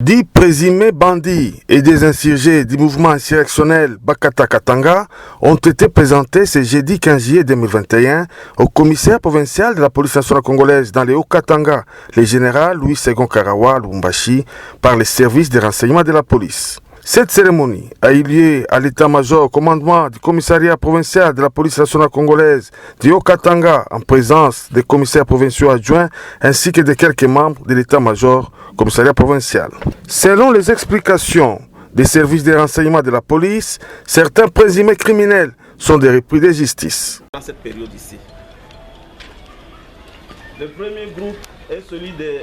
10 présumés bandits et des insurgés du mouvement insurrectionnel Bakata Katanga ont été présentés ce jeudi 15 juillet 2021 au commissaire provincial de la police nationale congolaise dans les Hauts-Katanga, le général Louis Segon Karawa Lubumbashi, par les services de renseignement de la police. Cette cérémonie a eu lieu à l'état-major au commandement du commissariat provincial de la police nationale congolaise du Haut-Katanga en présence des commissaires provinciaux adjoints ainsi que de quelques membres de l'état-major commissariat provincial. Selon les explications des services de renseignement de la police, certains présumés criminels sont des repris de justice. Dans cette période ici, le premier groupe est celui de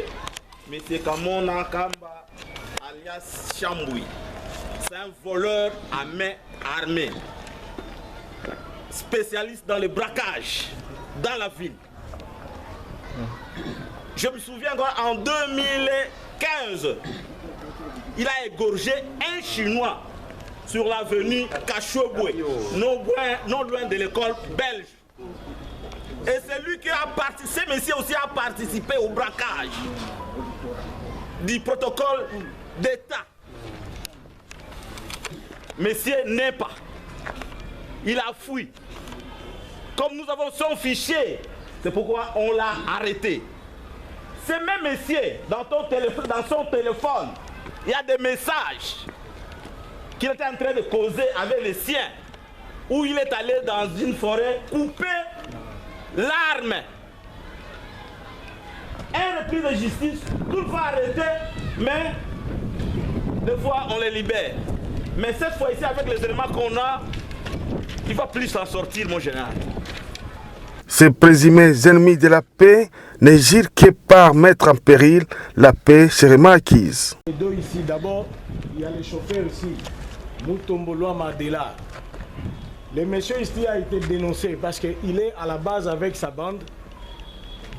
M. Kamona Kamba alias Chamboui. C'est un voleur à main armée, spécialiste dans le braquage dans la ville. Je me souviens qu'en 2015, il a égorgé un Chinois sur l'avenue Kachoboué, non loin de l'école belge. Et c'est lui qui a participé, ce monsieur aussi a participé au braquage du protocole d'État. Monsieur n'est pas. Il a fui. Comme nous avons son fichier, c'est pourquoi on l'a arrêté. Ce même monsieur, dans son téléphone, il y a des messages qu'il était en train de causer avec les siens, où il est allé dans une forêt couper l'arme. Un repris de justice, tout le fois arrêté, mais des fois on les libère. Mais cette fois-ci, avec les éléments qu'on a, il va plus s'en sortir, mon général. Ces présumés ennemis de la paix ne girent que par mettre en péril la paix chèrement acquise. Les deux ici, d'abord, il y a le chauffeur ici, Mutomboloa Madela. Le monsieur ici a été dénoncé parce qu'il est à la base avec sa bande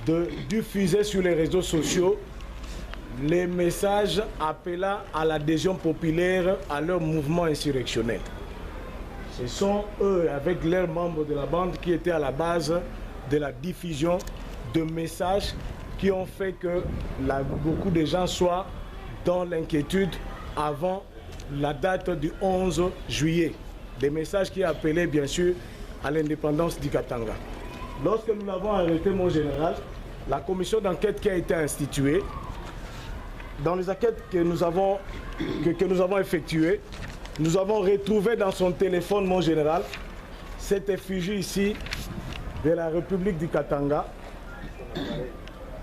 de diffuser sur les réseaux sociaux les messages appelant à l'adhésion populaire à leur mouvement insurrectionnel. Ce sont eux, avec leurs membres de la bande, qui étaient à la base de la diffusion de messages qui ont fait que beaucoup de gens soient dans l'inquiétude avant la date du 11 juillet. Des messages qui appelaient bien sûr à l'indépendance du Katanga. Lorsque nous l'avons arrêté, mon général, la commission d'enquête qui a été instituée, dans les enquêtes que nous avons effectuées, nous avons retrouvé dans son téléphone, mon général, cette effigie ici de la République du Katanga,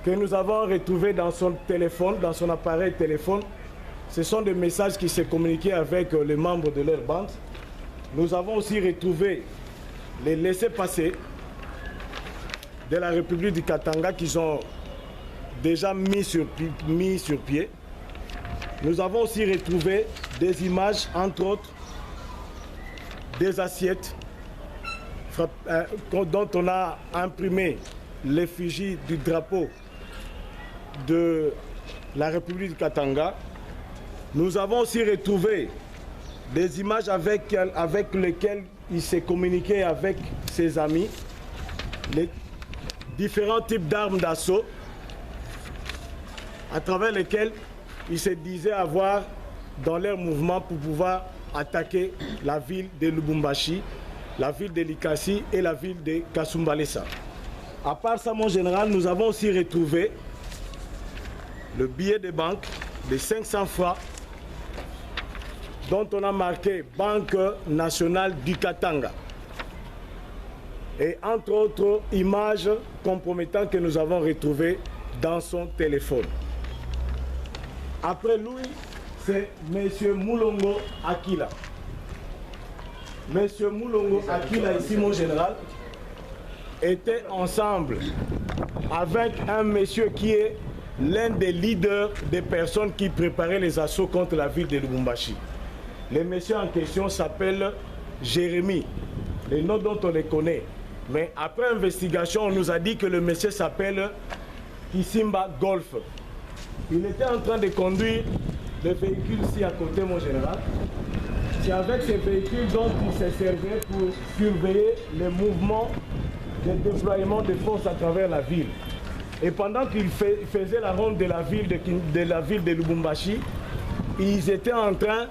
que nous avons retrouvé dans son téléphone, dans son appareil téléphone. Ce sont des messages qui se communiquaient avec les membres de leur bande. Nous avons aussi retrouvé les laissez-passer de la République du Katanga qu'ils ont déjà mis sur pied. Nous avons aussi retrouvé des images, entre autres, des assiettes dont on a imprimé l'effigie du drapeau de la République du Katanga. Nous avons aussi retrouvé des images avec lesquelles il s'est communiqué avec ses amis, les différents types d'armes d'assaut, à travers lesquels ils se disaient avoir dans leur mouvement pour pouvoir attaquer la ville de Lubumbashi, la ville de Likasi et la ville de Kasumbalesa. À part ça, mon général, nous avons aussi retrouvé le billet de banque de 500 francs dont on a marqué Banque nationale du Katanga. Et entre autres images compromettantes que nous avons retrouvées dans son téléphone. Après lui, c'est M. Moulongo Akila. M. Moulongo Akila, ici mon général, était ensemble avec un monsieur qui est l'un des leaders des personnes qui préparaient les assauts contre la ville de Lubumbashi. Le monsieur en question s'appelle Jérémy, le nom dont on le connaît. Mais après investigation, on nous a dit que le monsieur s'appelle Kisimba Golf. Il était en train de conduire le véhicule ici à côté, mon général. C'est avec ce véhicule dont il se servait pour surveiller les mouvements de déploiement de forces à travers la ville. Et pendant qu'il faisait la ronde de la ville de Lubumbashi, ils étaient en train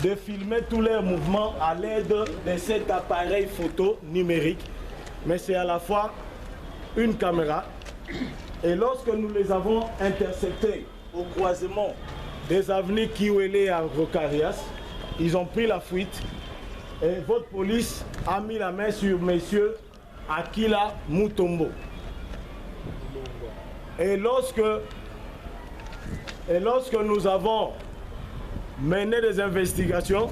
de filmer tous leurs mouvements à l'aide de cet appareil photo numérique. Mais c'est à la fois une caméra. Et lorsque nous les avons interceptés au croisement des avenues Kiwele et Rocarias, ils ont pris la fuite. Et votre police a mis la main sur messieurs Akila Mutombo. Et lorsque nous avons mené des investigations,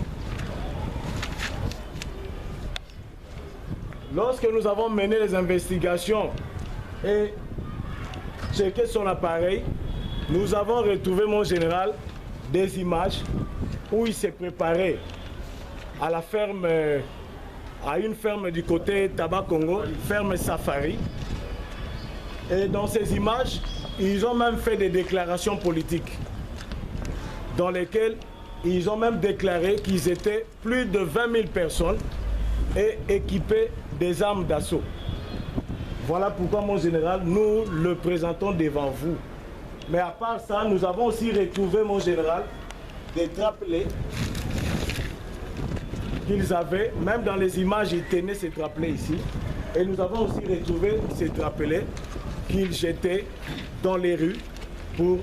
et checké son appareil, nous avons retrouvé, mon général, des images où il s'est préparé à la ferme, à une ferme du côté Tabac Congo, ferme Safari. Et dans ces images, ils ont même fait des déclarations politiques dans lesquelles ils ont même déclaré qu'ils étaient plus de 20 000 personnes et équipés des armes d'assaut. Voilà pourquoi, mon général, nous le présentons devant vous. Mais à part ça, nous avons aussi retrouvé, mon général, des trapelets qu'ils avaient. Même dans les images, ils tenaient ces trapelets ici. Et nous avons aussi retrouvé ces trapelets qu'ils jetaient dans les rues pour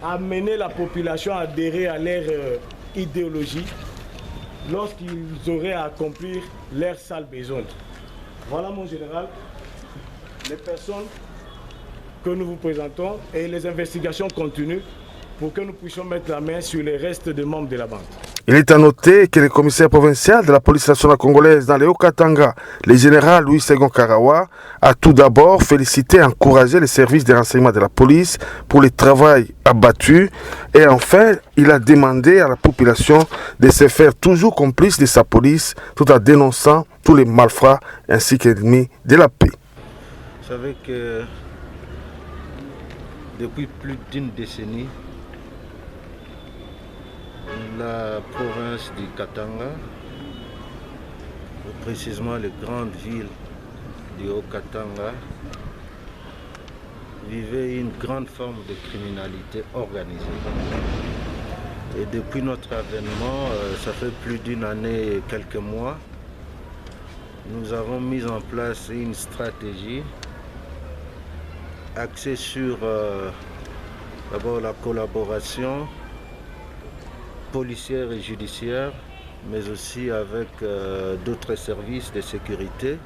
amener la population à adhérer à leur idéologie lorsqu'ils auraient à accomplir leur sale besogne. Voilà, mon général, les personnes que nous vous présentons et les investigations continuent pour que nous puissions mettre la main sur les restes des membres de la bande. Il est à noter que le commissaire provincial de la police nationale congolaise dans le Haut-Katanga, le général Louis Segon Karawa, a tout d'abord félicité et encouragé les services de renseignement de la police pour le travail abattu et enfin, il a demandé à la population de se faire toujours complice de sa police tout en dénonçant tous les malfrats ainsi qu'ennemis de la paix. Vous savez que depuis plus d'une décennie, la province du Katanga, ou précisément les grandes villes du Haut-Katanga, vivait une grande forme de criminalité organisée. Et depuis notre avènement, ça fait plus d'une année et quelques mois, nous avons mis en place une stratégie axée sur d'abord la collaboration policière et judiciaire, mais aussi avec d'autres services de sécurité,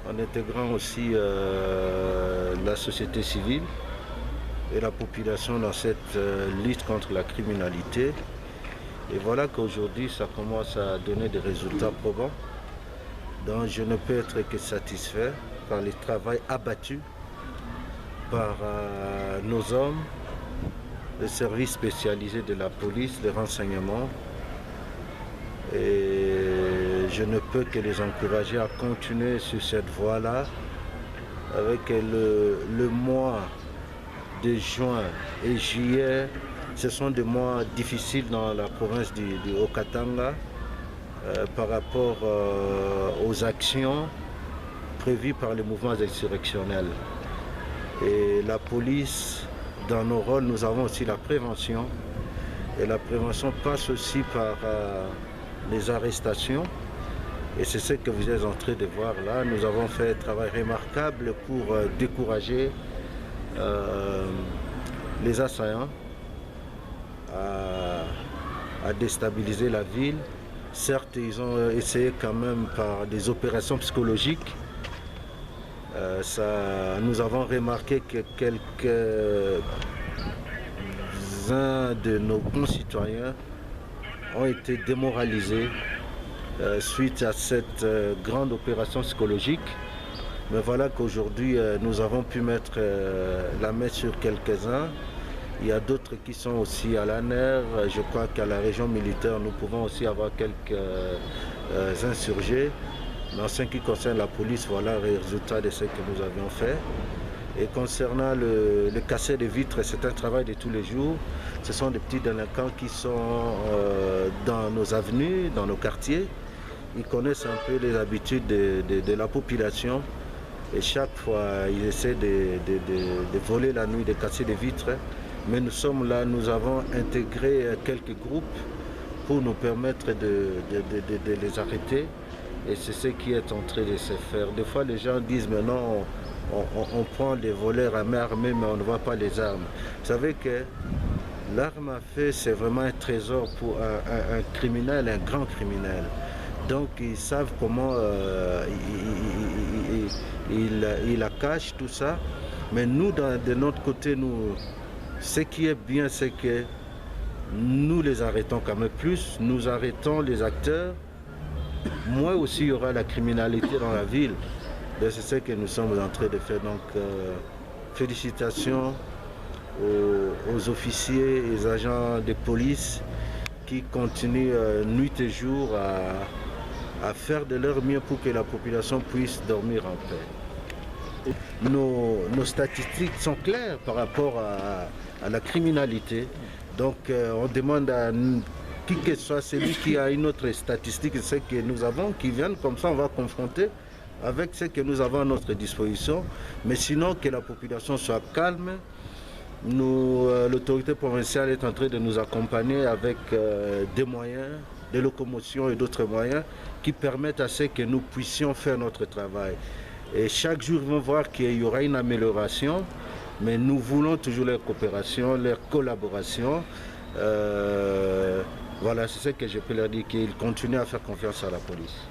en intégrant aussi la société civile et la population dans cette lutte contre la criminalité. Et voilà qu'aujourd'hui, ça commence à donner des résultats probants. Donc je ne peux être que satisfait par le travail abattu par nos hommes, les services spécialisés de la police, les renseignements. Et je ne peux que les encourager à continuer sur cette voie-là. Avec le mois de juin et juillet, ce sont des mois difficiles dans la province du Haut-Katanga par rapport aux actions prévues par les mouvements insurrectionnels. Et la police, dans nos rôles, nous avons aussi la prévention. Et la prévention passe aussi par les arrestations. Et c'est ce que vous êtes en train de voir là. Nous avons fait un travail remarquable pour décourager les assaillants à déstabiliser la ville. Certes, ils ont essayé quand même par des opérations psychologiques. Nous avons remarqué que quelques-uns de nos concitoyens ont été démoralisés suite à cette grande opération psychologique. Mais voilà qu'aujourd'hui, nous avons pu mettre la main sur quelques-uns. Il y a d'autres qui sont aussi à la nerf. Je crois qu'à la région militaire, nous pouvons aussi avoir quelques insurgés. Mais en ce qui concerne la police, voilà le résultat de ce que nous avions fait. Et concernant le casser de vitres, c'est un travail de tous les jours. Ce sont des petits délinquants qui sont dans nos avenues, dans nos quartiers. Ils connaissent un peu les habitudes de la population. Et chaque fois, ils essaient de voler la nuit, de casser des vitres. Mais nous sommes là, nous avons intégré quelques groupes pour nous permettre de les arrêter. Et c'est ce qui est en train de se faire. Des fois, les gens disent, mais non, on prend les voleurs à main armée, mais on ne voit pas les armes. Vous savez que l'arme à feu, c'est vraiment un trésor pour un criminel, un grand criminel. Donc, ils savent comment il la cache, tout ça. Mais nous, de notre côté, ce qui est bien, c'est que nous les arrêtons quand même plus. Nous arrêtons les acteurs. Moins aussi, il y aura la criminalité dans la ville. C'est ce que nous sommes en train de faire. Donc, félicitations aux officiers et aux agents de police qui continuent nuit et jour à faire de leur mieux pour que la population puisse dormir en paix. Nos statistiques sont claires par rapport à la criminalité. Donc, on demande à qui que ce soit celui qui a une autre statistique, ce que nous avons, qui viennent, comme ça on va confronter avec ce que nous avons à notre disposition. Mais sinon, que la population soit calme. L'autorité provinciale est en train de nous accompagner avec des moyens, des locomotions et d'autres moyens qui permettent à ce que nous puissions faire notre travail. Et chaque jour, ils vont voir qu'il y aura une amélioration, mais nous voulons toujours leur coopération, leur collaboration. Voilà, c'est ce que je peux leur dire, qu'ils continuent à faire confiance à la police.